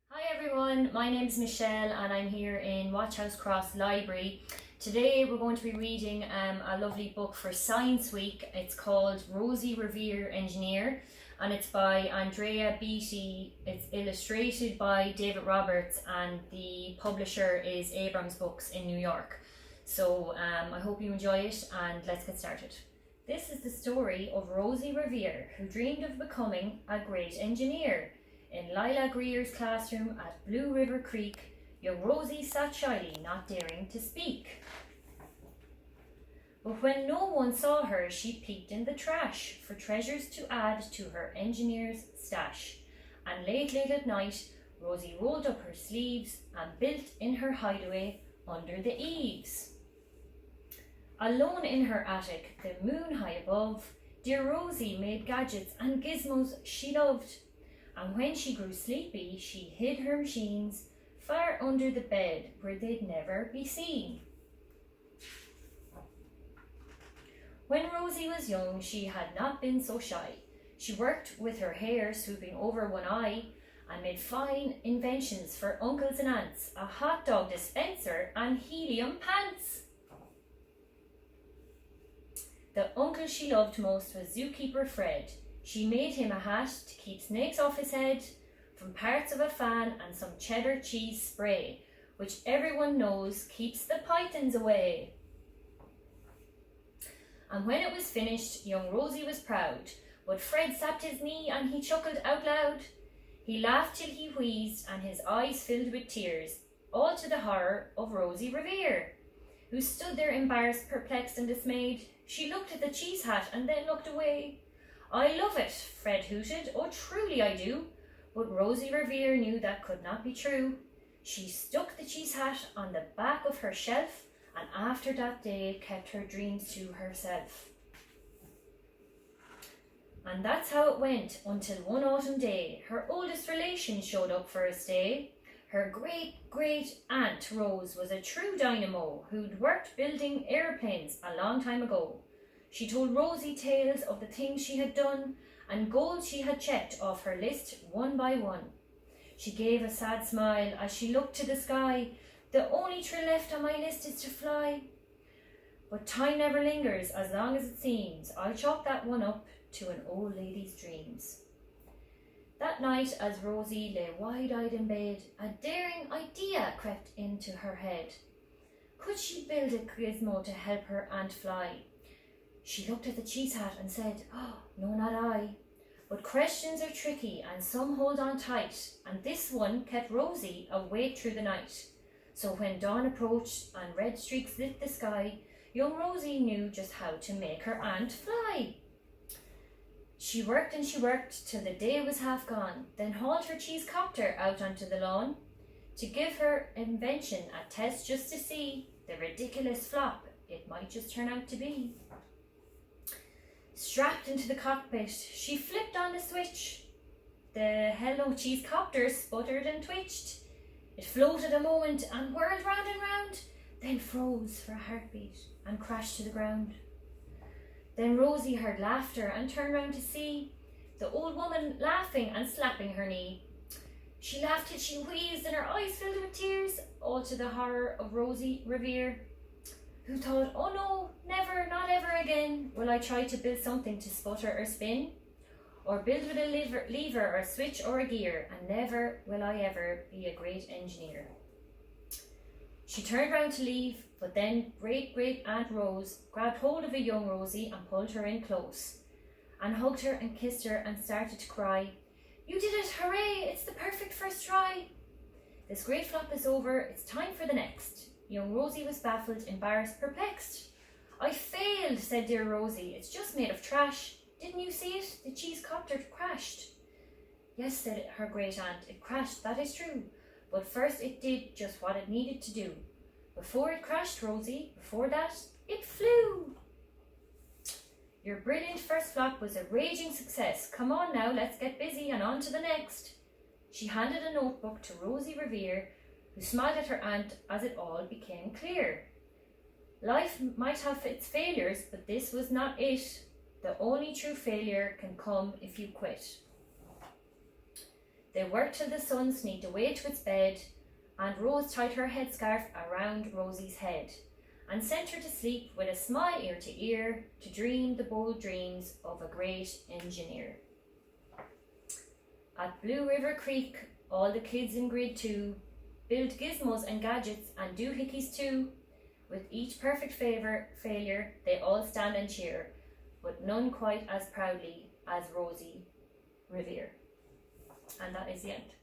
Hi everyone, my name is Michelle and I'm here in Watchhouse Cross Library. Today we're going to be reading a lovely book for Science Week. It's called Rosie Revere, Engineer, and it's by Andrea Beaty. It's illustrated by David Roberts and the publisher is Abrams Books in New York. So I hope you enjoy it and let's get started. This is the story of Rosie Revere, who dreamed of becoming a great engineer. In Lila Greer's classroom at Blue River Creek, young Rosie sat shyly, not daring to speak. But when no one saw her, she peeked in the trash for treasures to add to her engineer's stash. And late at night, Rosie rolled up her sleeves and built in her hideaway under the eaves. Alone in her attic, the moon high above, dear Rosie made gadgets and gizmos she loved. And when she grew sleepy, she hid her machines far under the bed where they'd never be seen. When Rosie was young, she had not been so shy. She worked with her hair swooping over one eye and made fine inventions for uncles and aunts, a hot dog dispenser and helium pants. The uncle she loved most was zookeeper Fred. She made him a hat to keep snakes off his head, from parts of a fan and some cheddar cheese spray, which everyone knows keeps the pythons away. And when it was finished, young Rosie was proud, but Fred slapped his knee and he chuckled out loud. He laughed till he wheezed and his eyes filled with tears, all to the horror of Rosie Revere, who stood there embarrassed, perplexed and dismayed. She looked at the cheese hat and then looked away. I love it, Fred hooted, oh truly I do. But Rosie Revere knew that could not be true. She stuck the cheese hat on the back of her shelf and after that day kept her dreams to herself. And that's how it went until one autumn day her oldest relation showed up for a stay. Her great-great-aunt Rose was a true dynamo who'd worked building airplanes a long time ago. She told Rosie tales of the things she had done and goals she had checked off her list one by one. She gave a sad smile as she looked to the sky. The only thrill left on my list is to fly. But time never lingers as long as it seems. I'll chalk that one up to an old lady's dreams. That night, as Rosie lay wide-eyed in bed, a daring idea crept into her head. Could she build a gizmo to help her aunt fly? She looked at the cheese hat and said, "Oh, no, not I." But questions are tricky and some hold on tight, and this one kept Rosie awake through the night. So when dawn approached and red streaks lit the sky, young Rosie knew just how to make her aunt fly. She worked and she worked till the day was half gone, then hauled her cheese copter out onto the lawn to give her invention a test just to see the ridiculous flop it might just turn out to be. Strapped into the cockpit, she flipped on the switch. The Hello Cheese copter sputtered and twitched. It floated a moment and whirled round and round, then froze for a heartbeat and crashed to the ground. Then Rosie heard laughter and turned round to see the old woman laughing and slapping her knee. She laughed till she wheezed and her eyes filled with tears, all to the horror of Rosie Revere, who thought, oh no, never, not ever again will I try to build something to sputter or spin, or build with a lever or a switch or a gear, and never will I ever be a great engineer. She turned round to leave, but then great-great-aunt Rose grabbed hold of a young Rosie and pulled her in close, and hugged her and kissed her and started to cry. You did it, hooray, it's the perfect first try. This great flop is over, it's time for the next. Young Rosie was baffled, embarrassed, perplexed. I failed, said dear Rosie. It's just made of trash. Didn't you see it? The cheese copter crashed. Yes, said her great aunt. It crashed, that is true. But first it did just what it needed to do. Before it crashed, Rosie, before that, it flew. Your brilliant first flop was a raging success. Come on now, let's get busy and on to the next. She handed a notebook to Rosie Revere, who smiled at her aunt as it all became clear. Life might have its failures, but this was not it. The only true failure can come if you quit. They worked till the sun sneaked away to its bed, and Rose tied her headscarf around Rosie's head and sent her to sleep with a smile ear to ear to dream the bold dreams of a great engineer. At Blue River Creek, all the kids in grade 2 build gizmos and gadgets and doohickeys too. With each perfect failure, they all stand and cheer, but none quite as proudly as Rosie Revere. And that is the end.